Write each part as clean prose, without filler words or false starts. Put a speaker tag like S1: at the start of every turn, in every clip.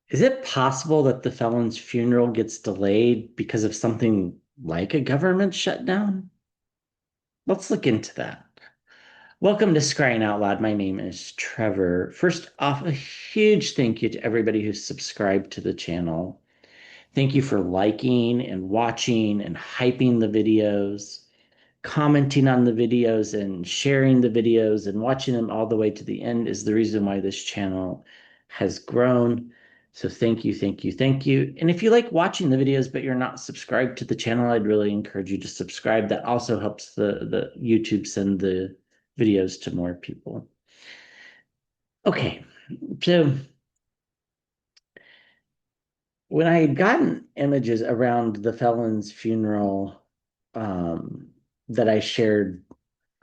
S1: Is it possible that the felon's funeral gets delayed because of something like a government shutdown? Let's look into that. Welcome to Scrying Out Loud. My name is Trevor. First off, a huge thank you to everybody who's subscribed to the channel. Thank you for liking and watching and hyping the videos, commenting on the videos and sharing the videos and watching them all the way to the end is the reason why this channel has grown. So thank you, thank you, thank you. And if you like watching the videos, but you're not subscribed to the channel, I'd really encourage you to subscribe. That also helps the YouTube send the videos to more people. Okay, so when I had gotten images around the felon's funeral um, that I shared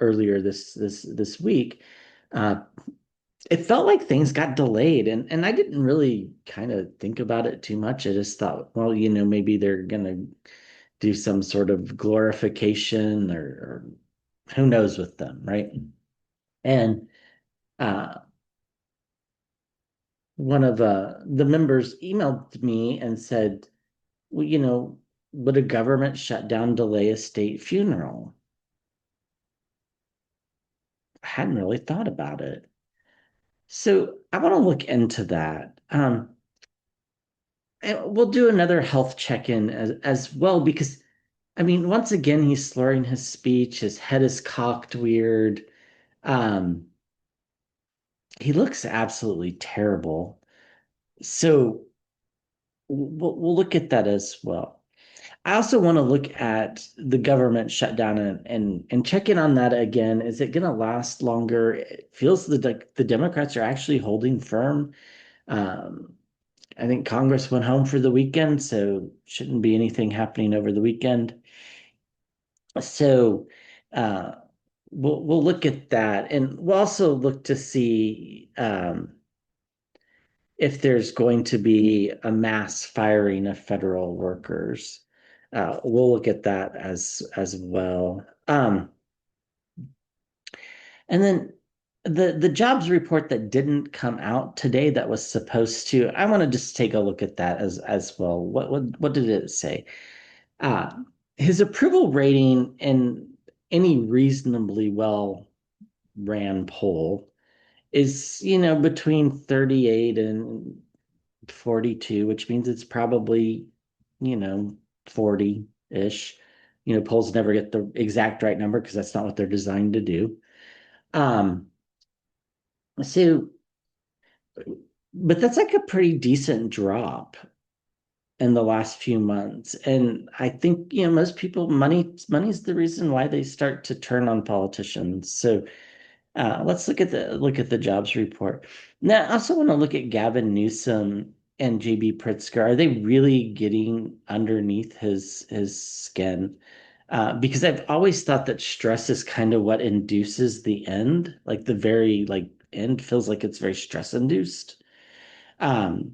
S1: earlier this week, uh, it felt like things got delayed, and I didn't really kind of think about it too much. I just thought, well, maybe they're gonna do some sort of glorification or who knows with them, right? And uh, one of the members emailed me and said, well, would a government shutdown delay a state funeral? I hadn't really thought about it. So I want to look into that. And we'll do another health check-in as well, because I mean, once again, he's slurring his speech, his head is cocked weird. Um, he looks absolutely terrible. So we'll look at that as well. I also want to look at the government shutdown and check in on that again. Is it going to last longer? It feels like the Democrats are actually holding firm. Um, I think Congress went home for the weekend, so shouldn't be anything happening over the weekend. So uh, we'll look at that, and we'll also look to see if there's going to be a mass firing of federal workers. We'll look at that as well. And then the jobs report that didn't come out today that was supposed to, I want to just take a look at that as well. What did it say? Uh, his approval rating in any reasonably well ran poll is, between 38 and 42, which means it's probably, 40-ish. Polls never get the exact right number because that's not what they're designed to do. Um, so, but that's like a pretty decent drop in the last few months. And I think, most people, money's the reason why they start to turn on politicians. So let's look at the jobs report. Now, I also want to look at Gavin Newsom and JB Pritzker. Are they really getting underneath his skin? Because I've always thought that stress is kind of what induces the end. Like the very end feels like it's very stress induced. Um,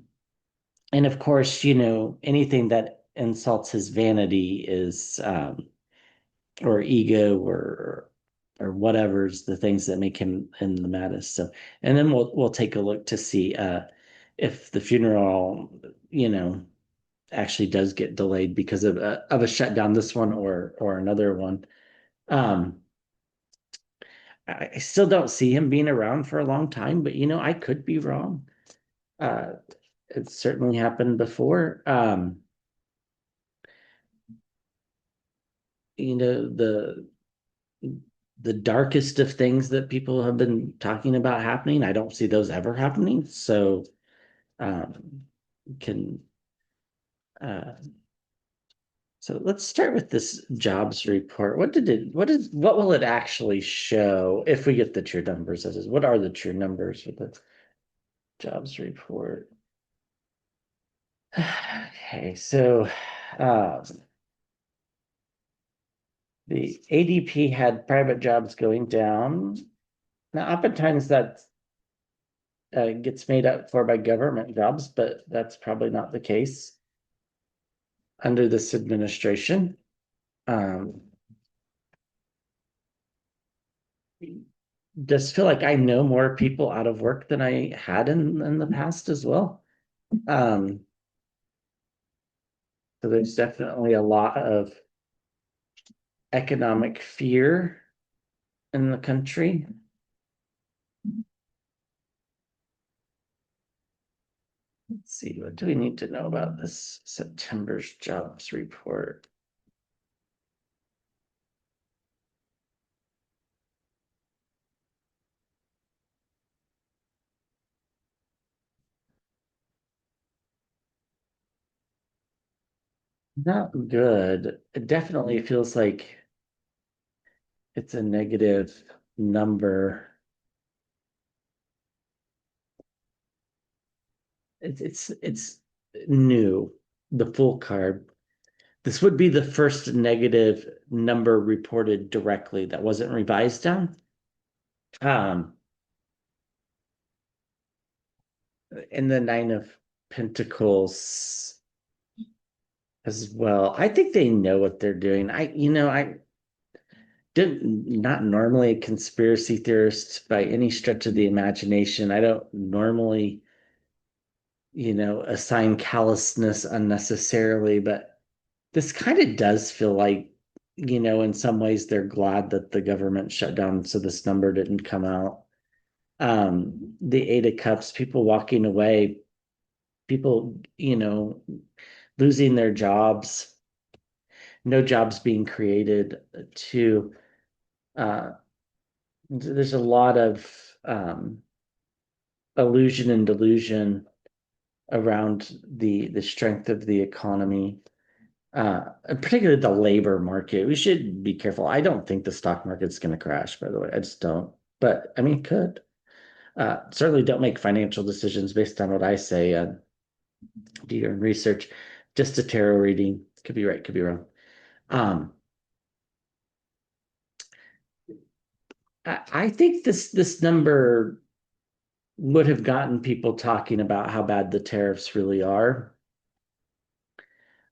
S1: and of course, anything that insults his vanity is or ego or whatever's the things that make him in the maddest. So, and then we'll take a look to see if the funeral, actually does get delayed because of a shutdown, this one or another one. Um, I still don't see him being around for a long time, but I could be wrong. Uh, it's certainly happened before. The darkest of things that people have been talking about happening, I don't see those ever happening. So um, can uh, so let's start with this jobs report. What will it actually show if we get the true numbers? That is, what are the true numbers for the jobs report? Okay, so um, the ADP had private jobs going down. Now, oftentimes that gets made up for by government jobs, but that's probably not the case under this administration. Um, just feel like I know more people out of work than I had in the past as well. Um, so there's definitely a lot of economic fear in the country. Let's see, what do we need to know about this September's jobs report? Not good. It definitely feels like it's a negative number. It's new, the full card. This would be the first negative number reported directly that wasn't revised down. Um, and the Nine of Pentacles as well. I think they know what they're doing. I didn't not normally a conspiracy theorist by any stretch of the imagination. I don't normally, assign callousness unnecessarily, but this kind of does feel like, in some ways they're glad that the government shut down so this number didn't come out. The Eight of Cups, people walking away, people, losing their jobs, no jobs being created to uh there's a lot of illusion and delusion around the strength of the economy, particularly the labor market. We should be careful. I don't think the stock market's going to crash, by the way. I just don't. But I mean, it could. Certainly don't make financial decisions based on what I say. Do your own research. Just a tarot reading. Could be right, could be wrong. Um, I think this number would have gotten people talking about how bad the tariffs really are.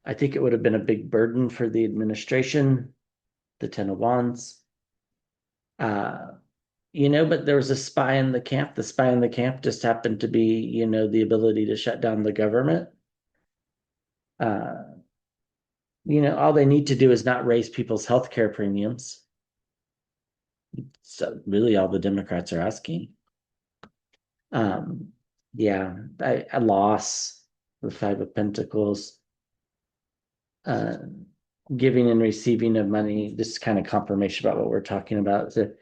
S1: I think it would have been a big burden for the administration, the Ten of Wands. Uh, but there was a spy in the camp. The spy in the camp just happened to be, the ability to shut down the government. Uh, all they need to do is not raise people's health care premiums. So really all the Democrats are asking. Um, yeah, I loss the Five of Pentacles, uh, giving and receiving of money, just kind of confirmation about what we're talking about. So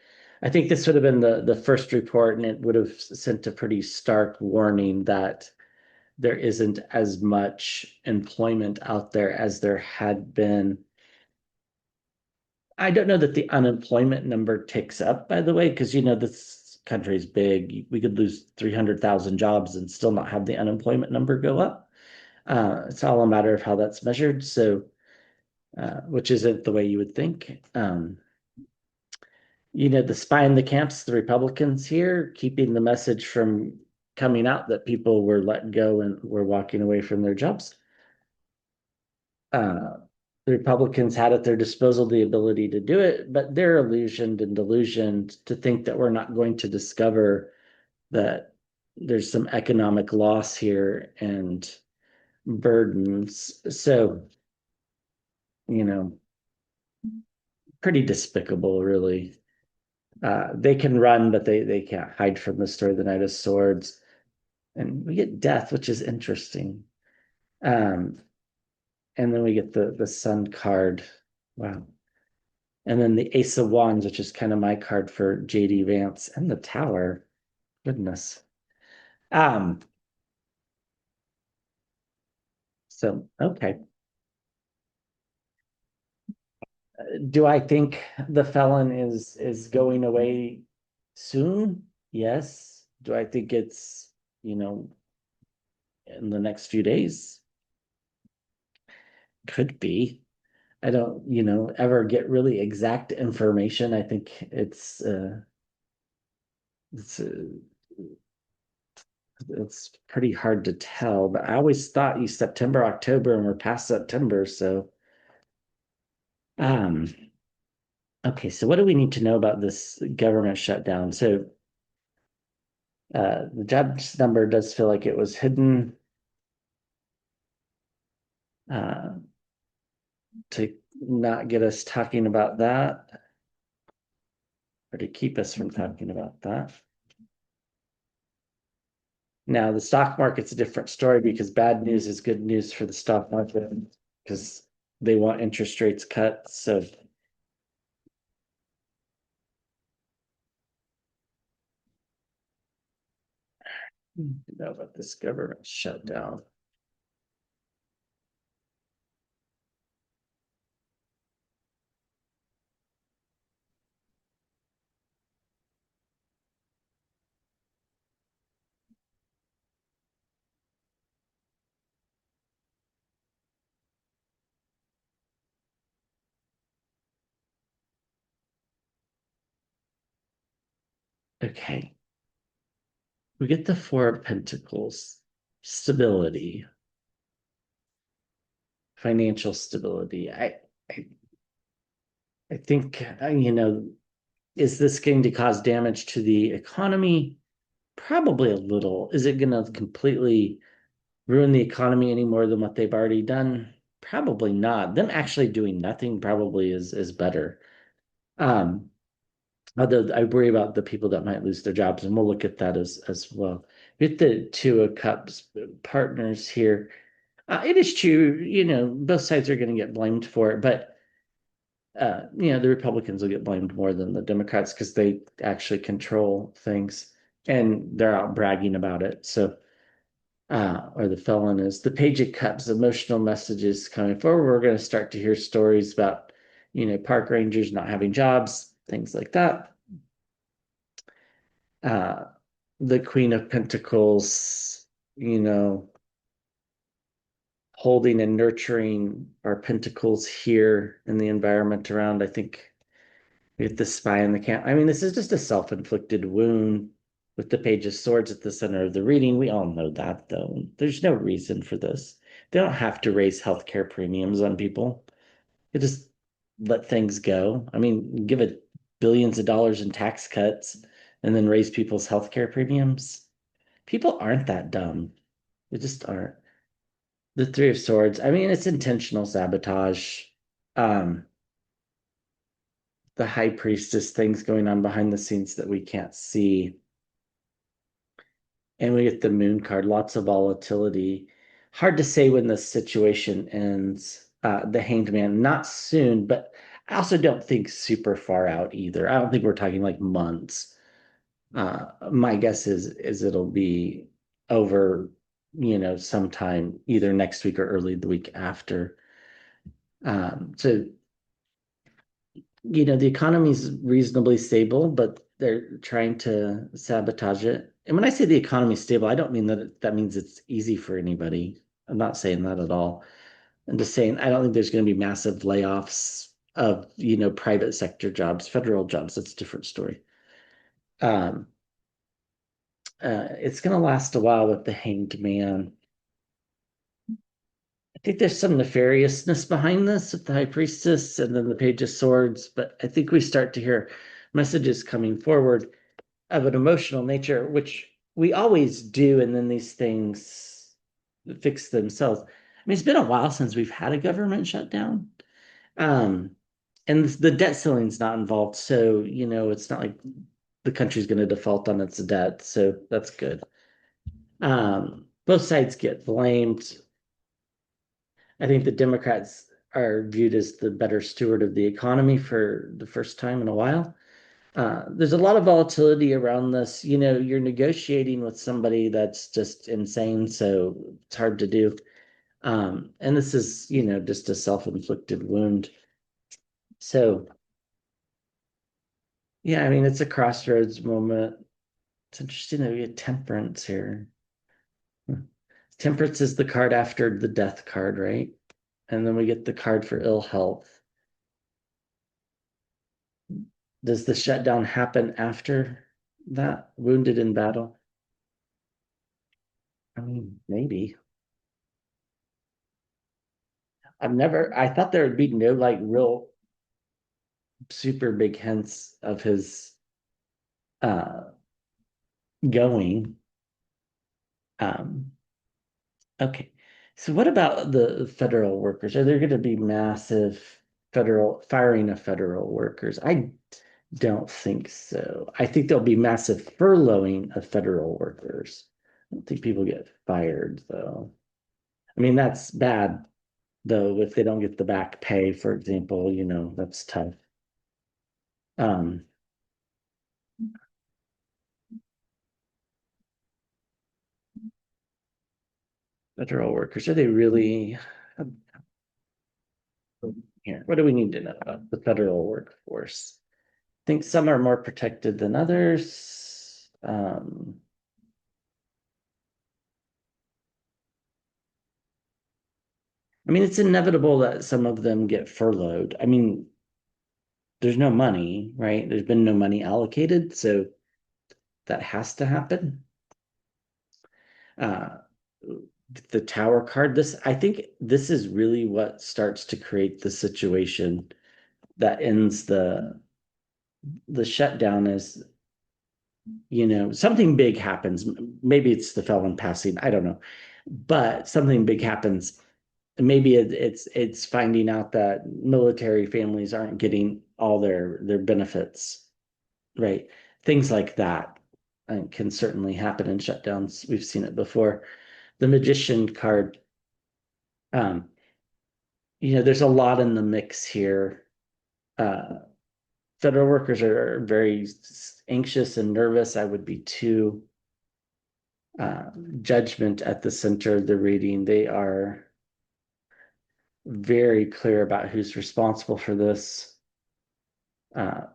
S1: I think this would have been the first report, and it would have sent a pretty stark warning that there isn't as much employment out there as there had been. I don't know that the unemployment number ticks up, by the way, because this country is big. We could lose 300,000 jobs and still not have the unemployment number go up. It's all a matter of how that's measured. So, which isn't the way you would think. The spy in the camps, the Republicans here, keeping the message from coming out that people were let go and were walking away from their jobs. Uh, the Republicans had at their disposal the ability to do it, but they're illusioned and delusioned to think that we're not going to discover that there's some economic loss here and burdens. So, you know, pretty despicable, really. They can run, but they can't hide from the story of the Knight of Swords. And we get death, which is interesting. Um, and then we get the Sun card. Wow. And then the Ace of Wands, which is kind of my card for JD Vance, and the Tower. Goodness. Um, so okay. Do I think the felon is going away soon? Yes. Do I think it's, in the next few days? Could be. I don't, ever get really exact information. I think it's it's pretty hard to tell, but I always thought you September, October, and we're past September, so um okay, so what do we need to know about this government shutdown? So the jobs number does feel like it was hidden. uh, to not get us talking about that or to keep us from talking about that. Now, the stock market's a different story because bad news is good news for the stock market because they want interest rates cut. So, you know about this government shutdown. Okay. We get the Four of Pentacles, stability, financial stability. I, I think, is this going to cause damage to the economy? Probably a little. Is it going to completely ruin the economy any more than what they've already done? Probably not. Them actually doing nothing probably is better. Um, Although I worry about the people that might lose their jobs, and we'll look at that as well. With the Two of Cups partners here, it is true, both sides are going to get blamed for it, but the Republicans will get blamed more than the Democrats because they actually control things and they're out bragging about it. So, or the felon is the Page of Cups, emotional messages coming forward. We're going to start to hear stories about, park rangers not having jobs, things like that. Uh, the Queen of Pentacles, holding and nurturing our pentacles here in the environment around. I think with the spy in the camp. I mean, this is just a self-inflicted wound with the Page of Swords at the center of the reading. We all know that, though. There's no reason for this. They don't have to raise healthcare premiums on people. They just let things go. I mean, give it billions of dollars in tax cuts and then raise people's healthcare premiums. People aren't that dumb. They just aren't. The Three of Swords, I mean, it's intentional sabotage. Um, the High Priestess, things going on behind the scenes that we can't see. And we get the Moon card, lots of volatility. Hard to say when the situation ends. The Hanged Man, not soon, but I also don't think super far out either. I don't think we're talking like months. My guess is it'll be over, sometime either next week or early the week after. So the economy's reasonably stable, but they're trying to sabotage it. And when I say the economy's stable, I don't mean that means it's easy for anybody. I'm not saying that at all. I'm just saying I don't think there's going to be massive layoffs of, private sector jobs, federal jobs. That's a different story. Um, it's going to last a while with the Hanged Man. I think there's some nefariousness behind this with the High Priestess and then the Page of Swords, but I think we start to hear messages coming forward of an emotional nature, which we always do, and then these things fix themselves. I mean, it's been a while since we've had a government shutdown. Um, and the debt ceiling's not involved, so it's not like the country's going to default on its debt, so that's good. Both sides get blamed. I think the Democrats are viewed as the better steward of the economy for the first time in a while. There's a lot of volatility around this. You're negotiating with somebody that's just insane, so it's hard to do. And this is, just a self-inflicted wound. So, yeah, I mean, it's a crossroads moment. It's interesting that we get temperance here. Temperance is the card after the death card, right? And then we get the card for ill health. Does the shutdown happen after that? Wounded in battle? I mean, maybe. I thought there would be no like real super big hints of his uh going. Um, okay. So what about the federal workers? Are there going to be massive federal firing of federal workers? I don't think so. I think there'll be massive furloughing of federal workers. I don't think people get fired though. I mean, that's bad though if they don't get the back pay, for example, that's tough. Um, Federal workers, are they really here? What do we need to know about the federal workforce? I think some are more protected than others. I mean, it's inevitable that some of them get furloughed. I mean, there's no money, right? There's been no money allocated, so that has to happen. Uh, the tower card, I think this is really what starts to create the situation that ends the shutdown is, something big happens. Maybe it's the felon passing, I don't know. But something big happens. Maybe it's finding out that military families aren't getting all their benefits, right? Things like that can certainly happen in shutdowns. We've seen it before. The magician card, um, there's a lot in the mix here. Uh, Federal workers are very anxious and nervous. I would be too. Uh, Judgment at the center of the reading. They are very clear about who's responsible for this. Uh,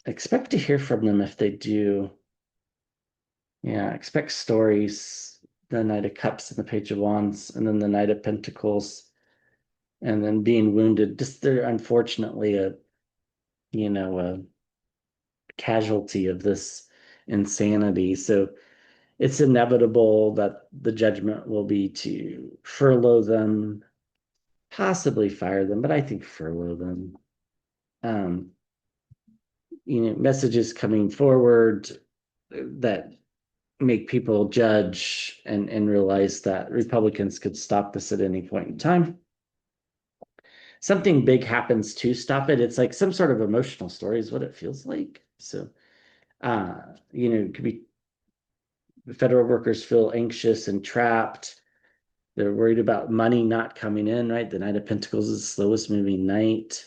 S1: expect to hear from them if they do. Yeah, expect stories. The Knight of Cups and the Page of Wands, and then the Knight of Pentacles, and then being wounded. Just they're unfortunately a casualty of this insanity. So it's inevitable that the judgment will be to furlough them, possibly fire them, but I think furlough them. Um, Messages coming forward that make people judge and realize that Republicans could stop this at any point in time. Something big happens to stop it. It's like some sort of emotional story is what it feels like. So, it could be federal workers feel anxious and trapped. They're worried about money not coming in, right? The Knight of Pentacles is the slowest moving knight.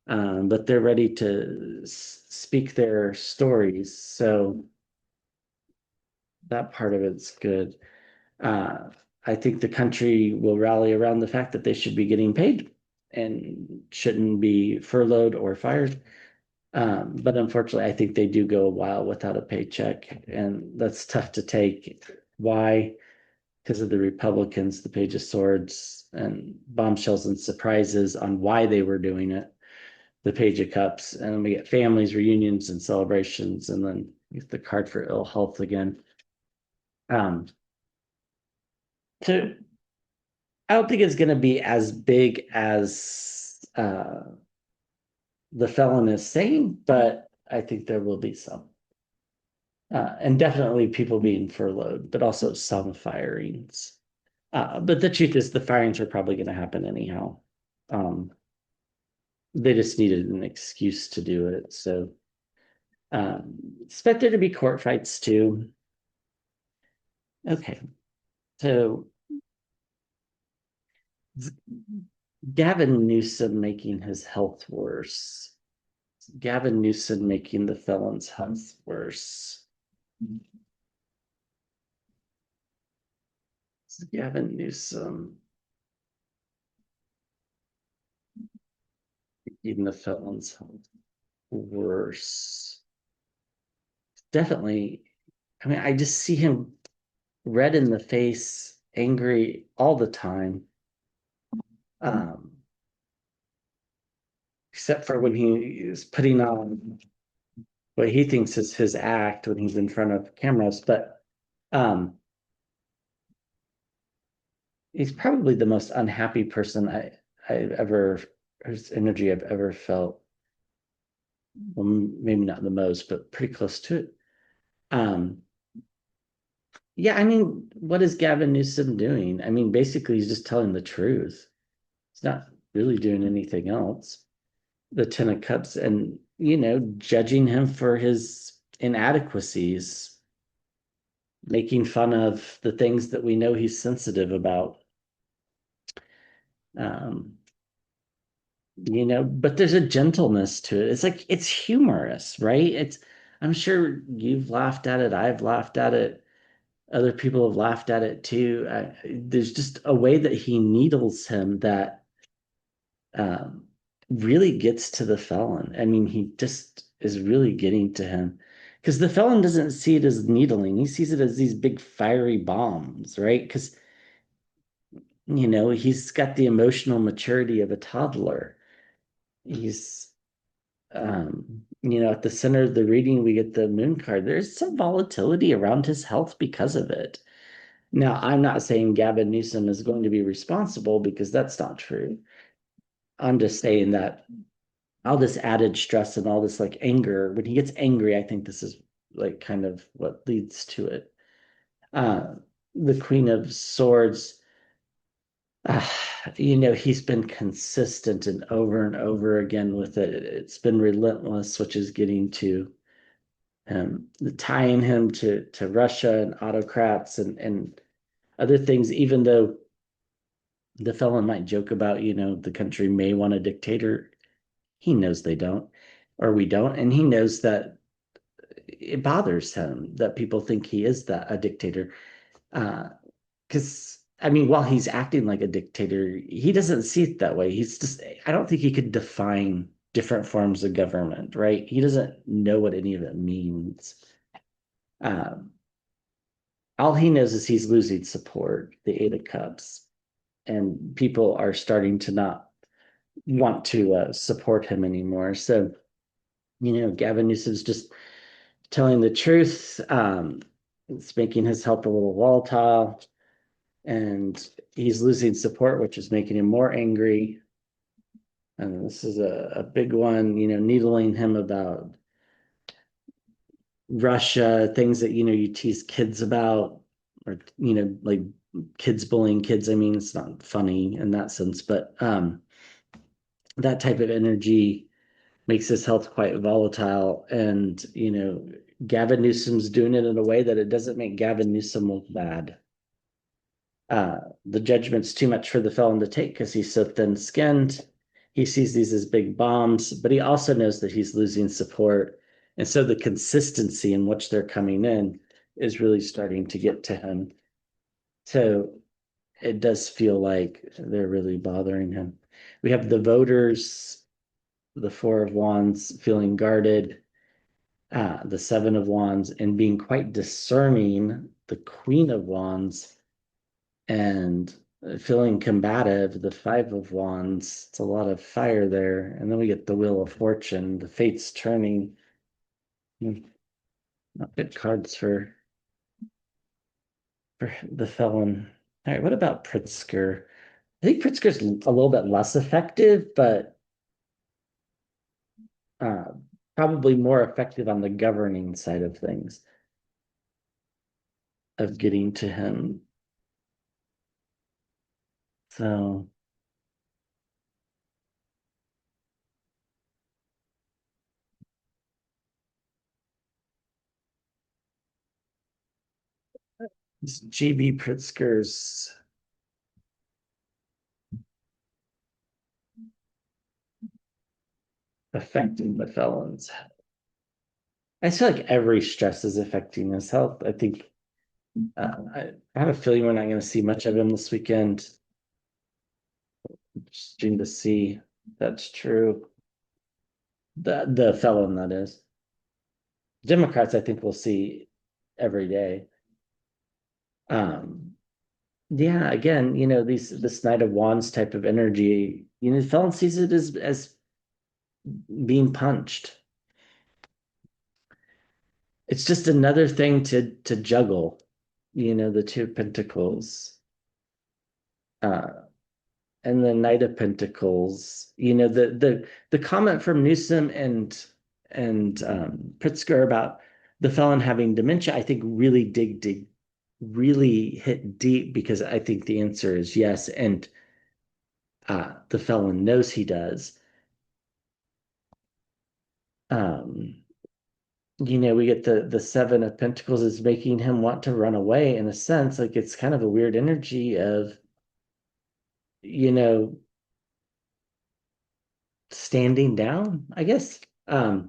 S1: But they're ready to speak their stories. So that part of it's good. Uh, I think the country will rally around the fact that they should be getting paid and shouldn't be furloughed or fired. But unfortunately, I think they do go a while without a paycheck, and that's tough to take. Why? Because of the Republicans, the Page of Swords, and bombshells and surprises on why they were doing it. The Page of Cups, and then we get families, reunions, and celebrations, and then the card for ill health again. Um, so I don't think it's going to be as big as the felon is saying, but I think there will be some. And definitely people being furloughed, but also some firings. But the truth is, the firings are probably going to happen anyhow. Um, they just needed an excuse to do it. So, expect there to be court fights too. Okay, so Gavin Newsom making his health worse. Gavin Newsom making the felon's health worse. Gavin Newsom making the felon's health worse. Definitely. I mean, I just see him red in the face, angry all the time. Um, Except for when he is putting on what he thinks is his act when he's in front of cameras. But he's probably the most unhappy person I've ever, whose energy I've ever felt. Well, maybe not the most, but pretty close to it. Um, Yeah, I mean, what is Gavin Newsom doing? I mean, basically, he's just telling the truth. He's not really doing anything else. The Ten of Cups and, judging him for his inadequacies, making fun of the things that we know he's sensitive about. Um, but there's a gentleness to it. It's like it's humorous, right? I'm sure you've laughed at it, I've laughed at it, other people have laughed at it too. There's just a way that he needles him that um, really gets to the felon. I mean, he just is really getting to him because the felon doesn't see it as needling. He sees it as these big fiery bombs, right? Because, he's got the emotional maturity of a toddler. He's, at the center of the reading, we get the moon card. There's some volatility around his health because of it. Now, I'm not saying Gavin Newsom is going to be responsible because that's not true. I'm just saying that all this added stress and all this like anger, when he gets angry, I think this is like kind of what leads to it. Uh, the Queen of Swords, uh, he's been consistent and over again with it. It's been relentless, which is getting to tying him to Russia and autocrats and other things, even though the felon might joke about, the country may want a dictator. He knows they don't, or we don't. And he knows that it bothers him that people think he is a dictator. Because I mean, while he's acting like a dictator, he doesn't see it that way. I don't think he could define different forms of government, right? He doesn't know what any of it means. Um, all he knows is he's losing support, the Eight of Cups, and people are starting to not want to support him anymore. So, Gavin Newsom's just telling the truth. It's making his health a little volatile, and he's losing support, which is making him more angry. And this is a big one, needling him about Russia, things that, you tease kids about, or, like kids bullying kids. I mean, it's not funny in that sense, but that type of energy makes his health quite volatile. And, Gavin Newsom's doing it in a way that it doesn't make Gavin Newsom look bad. The judgment's too much for the felon to take because he's so thin-skinned. He sees these as big bombs, but he also knows that he's losing support. And so the consistency in which they're coming in is really starting to get to him. So it does feel like they're really bothering him. We have the voters, the Four of Wands feeling guarded, the Seven of Wands, and being quite discerning, the Queen of Wands, and feeling combative, the Five of Wands. It's a lot of fire there. And then we get the Wheel of Fortune, the fates turning. Not good cards for the felon. All right, what about Pritzker? I think Pritzker's a little bit less effective, but uh, probably more effective on the governing side of things, of getting to him. So this GB Pritzker's affecting the felons. I feel like every stress is affecting his health. I think I have a feeling we're not going to see much of him this weekend. Interesting to see. That's true. The felon, that is. Democrats, I think we'll see every day. Um, yeah, again, this Knight of Wands type of energy, the felon sees it as being punched. It's just another thing to juggle, the Two of Pentacles. Uh, and the Knight of Pentacles. The comment from Newsom and Pritzker about the felon having dementia, I think really dig really hit deep because I think the answer is yes, and the felon knows he does. Um, we get the Seven of Pentacles is making him want to run away in a sense. Like it's kind of a weird energy of, you know, standing down, I guess. Hmm.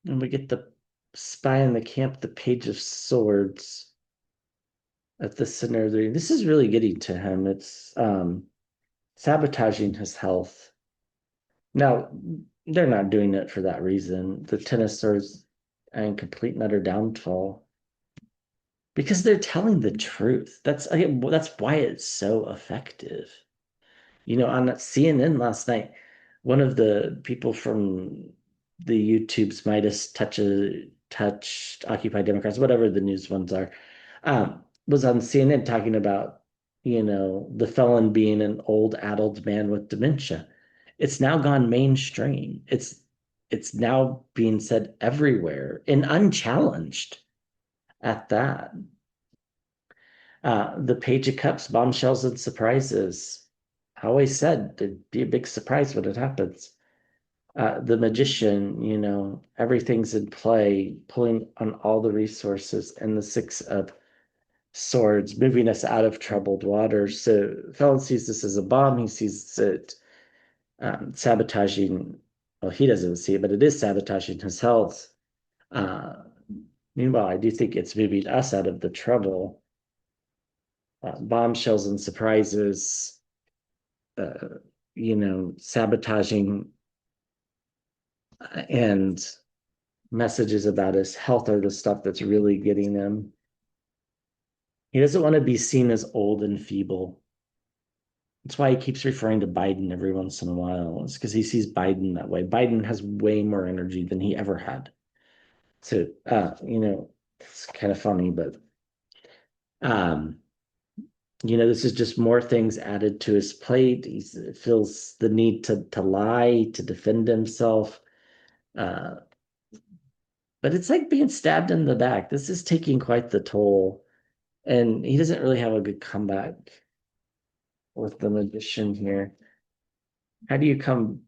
S1: And we get the spy in the camp, the Page of Swords at the center of the. This is really getting to him. It's sabotaging his health. Now, they're not doing it for that reason. The Ten of Swords and complete and utter downfall. Because they're telling the truth. That's why it's so effective. On CNN last night, one of the people from the YouTube's touched Occupy Democrats, whatever the news ones are, was on CNN talking about, the felon being an old adult man with dementia. It's now gone mainstream. It's now being said everywhere and unchallenged at that. The Page of Cups, bombshells and surprises. I always said there'd be a big surprise when it happens. The Magician, everything's in play, pulling on all the resources, and the Six of Swords, moving us out of troubled waters. So Felon sees this as a bomb. He sees it sabotaging. Well, he doesn't see it, but it is sabotaging his health. Uh, Meanwhile, I do think it's moving us out of the trouble. Bombshells and surprises, uh, sabotaging and messages about his health are the stuff that's really getting him. He doesn't want to be seen as old and feeble. That's why he keeps referring to Biden every once in a while. It's because he sees Biden that way. Biden has way more energy than he ever had. So, it's kind of funny, but um, this is just more things added to his plate. He feels the need to lie, to defend himself. Uh, but it's like being stabbed in the back. This is taking quite the toll. And he doesn't really have a good comeback with the magician here. How do you come?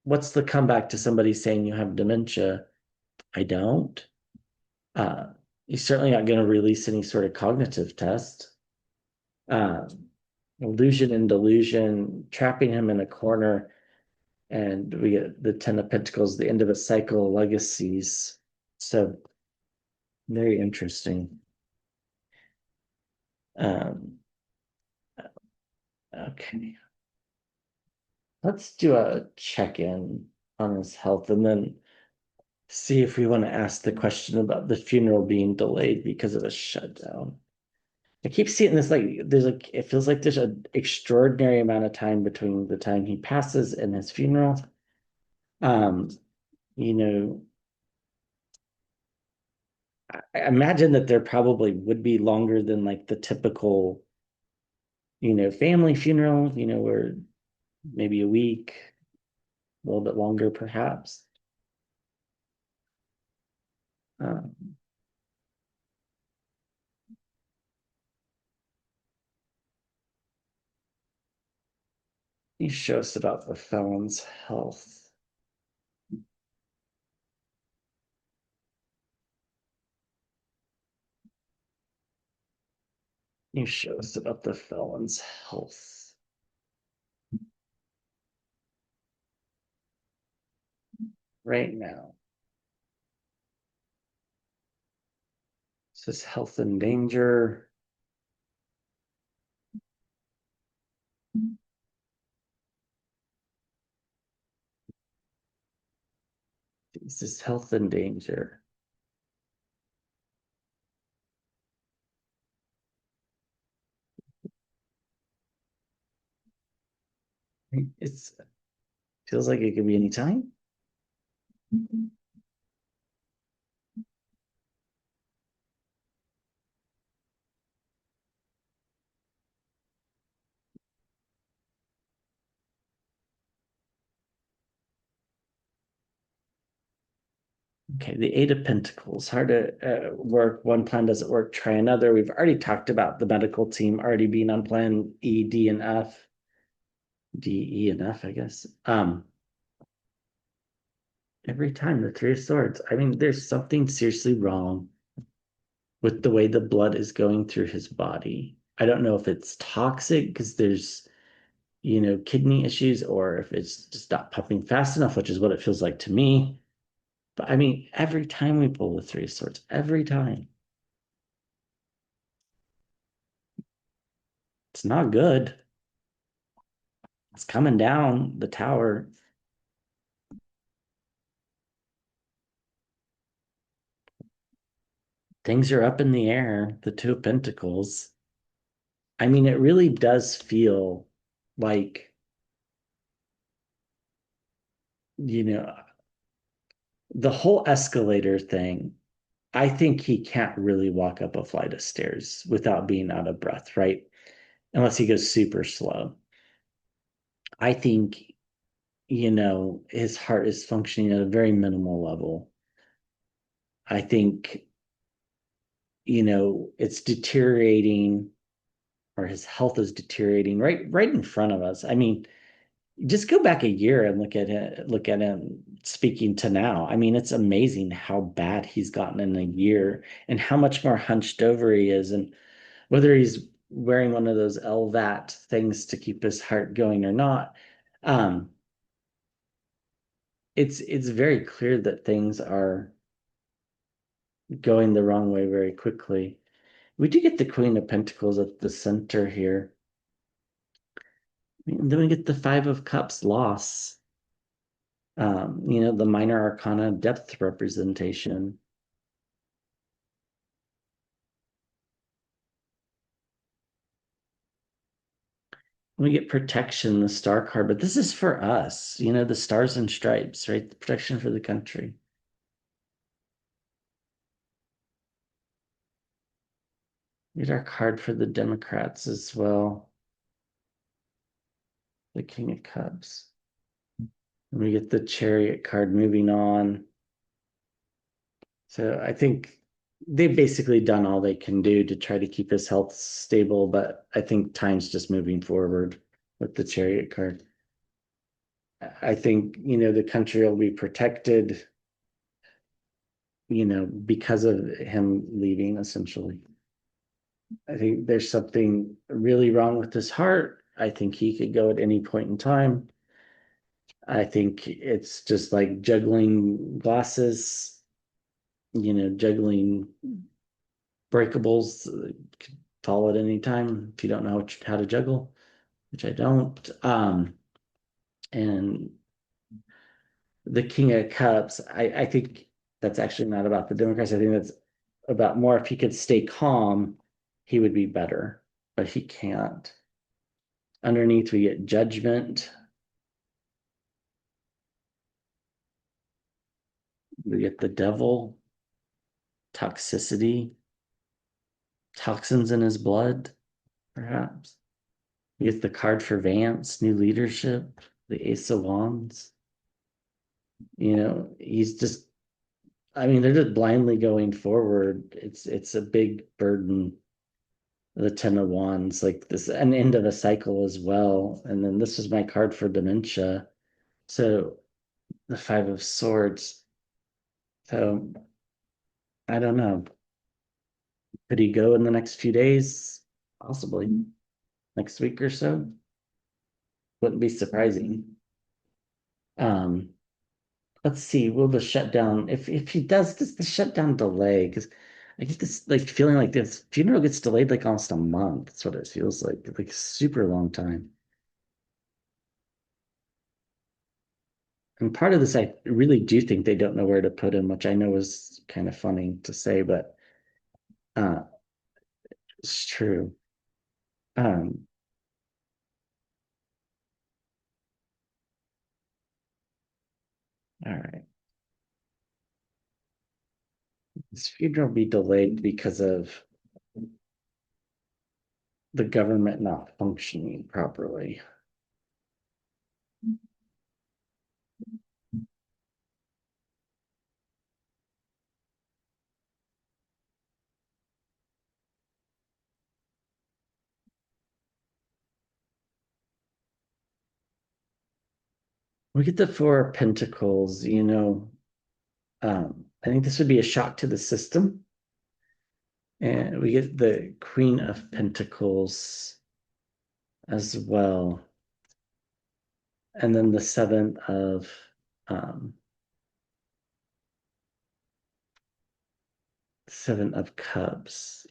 S1: What's the comeback to somebody saying you have dementia? I don't. Uh, he's certainly not going to release any sort of cognitive test. Uh, Illusion and delusion, trapping him in a corner. And we get the Ten of Pentacles, the end of a cycle, legacies. So very interesting. Um, okay. Let's do a check-in on his health and then see if we want to ask the question about the funeral being delayed because of a shutdown. I keep seeing this like it feels like there's an extraordinary amount of time between the time he passes and his funeral. Um, you know, I imagine that there probably would be longer than like the typical, family funeral, where maybe a week, a little bit longer perhaps. Um, he shows about the felon's health. He shows about the felon's health right now. It says health in danger. This is health in danger. It's feels like it could be any time. Okay, the Eight of Pentacles, hard to work. One plan doesn't work, try another. We've already talked about the medical team already being on plan E, D, and F. D, E, and F, I guess. Every time the Three of Swords. I mean, there's something seriously wrong with the way the blood is going through his body. I don't know if it's toxic because there's, kidney issues or if it's just not pumping fast enough, which is what it feels like to me. But I mean, every time we pull the Three of Swords, every time, it's not good. It's coming down the tower. Things are up in the air, the Two of Pentacles. I mean, it really does feel like, you know, the whole escalator thing. I think he can't really walk up a flight of stairs without being out of breath, right? Unless he goes super slow. I think, his heart is functioning at a very minimal level. I think, it's deteriorating or his health is deteriorating right in front of us. I mean, just go back a year and look at him speaking to now. I mean, it's amazing how bad he's gotten in a year and how much more hunched over he is, and whether he's wearing one of those LVAT things to keep his heart going or not. Um, it's very clear that things are going the wrong way very quickly. We do get the Queen of Pentacles at the center here. And then we get the Five of Cups, loss. The minor arcana depth representation. We get protection, the star card, but this is for us, the stars and stripes, right? The protection for the country. We get our card for the Democrats as well. The King of Cups. And we get the Chariot card moving on. So I think they've basically done all they can do to try to keep his health stable, but I think time's just moving forward with the Chariot card. I think, the country will be protected, because of him leaving, essentially. I think there's something really wrong with his heart. I think he could go at any point in time. I think it's just like juggling glasses, juggling breakables, could fall at any time if you don't know how to juggle, which I don't. And the King of Cups, I think that's actually not about the Democrats. I think that's about more if he could stay calm, he would be better, but he can't. Underneath, we get Judgment. We get the Devil, toxicity, toxins in his blood, perhaps. We get the card for Vance, new leadership, the Ace of Wands. He's just, I mean, they're just blindly going forward. It's a big burden. The Ten of Wands, like this, an end of a cycle as well. And then this is my card for Dementia. So the Five of Swords. So I don't know. Could he go in the next few days? Possibly. Next week or so. Wouldn't be surprising. Um, let's see. Will the shutdown, if he does the shutdown delay? Because I get this like feeling like this funeral gets delayed like almost a month. That's what it feels like a super long time. And part of this, I really do think they don't know where to put him, which I know is kind of funny to say, but uh, it's true. Um, all right. This funeral be delayed because of the government not functioning properly. We get the Four of Pentacles, I think this would be a shock to the system. And we get the Queen of Pentacles as well. And then the um, Seven of Cups.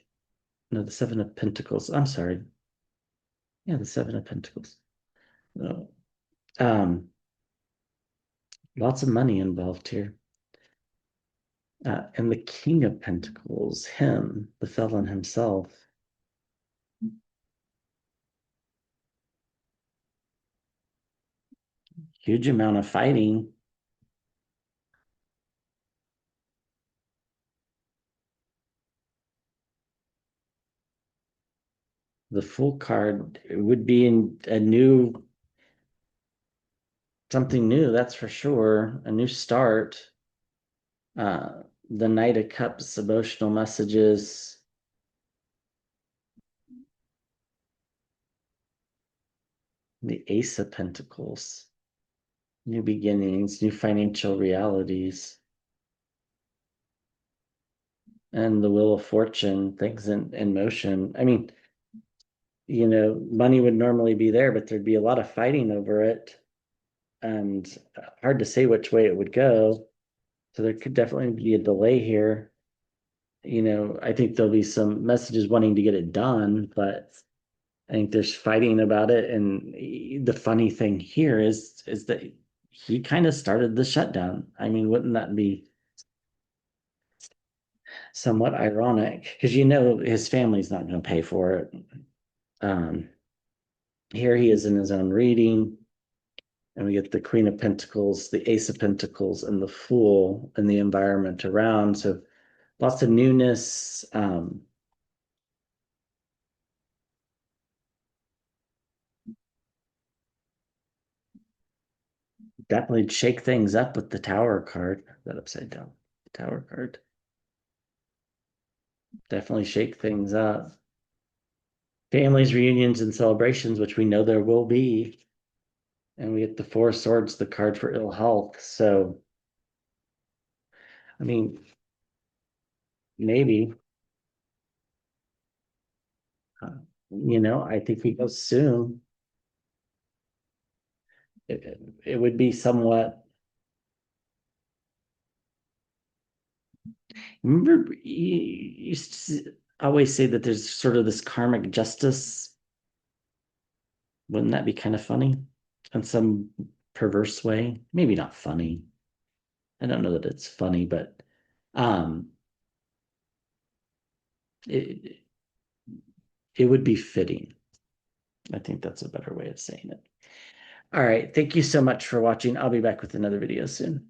S1: No, the Seven of Pentacles. I'm sorry. Yeah, the Seven of Pentacles. No. Lots of money involved here. And the King of Pentacles, him, the felon himself. Huge amount of fighting. The Fool card would be in a new, something new, that's for sure. A new start. Uh, the Knight of Cups, emotional messages. The Ace of Pentacles, new beginnings, new financial realities. And the Wheel of Fortune, things in motion. I mean, money would normally be there, but there'd be a lot of fighting over it. And hard to say which way it would go. So there could definitely be a delay here. I think there'll be some messages wanting to get it done, but I think there's fighting about it. And the funny thing here is that he kind of started the shutdown. I mean, wouldn't that be somewhat ironic? Because his family's not going to pay for it. Um, Here he is in his own reading, and we get the Queen of Pentacles, the Ace of Pentacles, and the Fool and the environment around. So lots of newness. Definitely shake things up with the Tower card. That upside down. The Tower card. Definitely shake things up. Families, reunions, and celebrations, which we know there will be. And we get the Four of Swords, the card for ill health. So, I mean, maybe, uh, I think he goes soon. It would be somewhat. Remember, you used to always say that there's sort of this karmic justice. Wouldn't that be kind of funny in some perverse way? Maybe not funny. I don't know that it's funny, but um, it it would be fitting. I think that's a better way of saying it. All right. Thank you so much for watching. I'll be back with another video soon.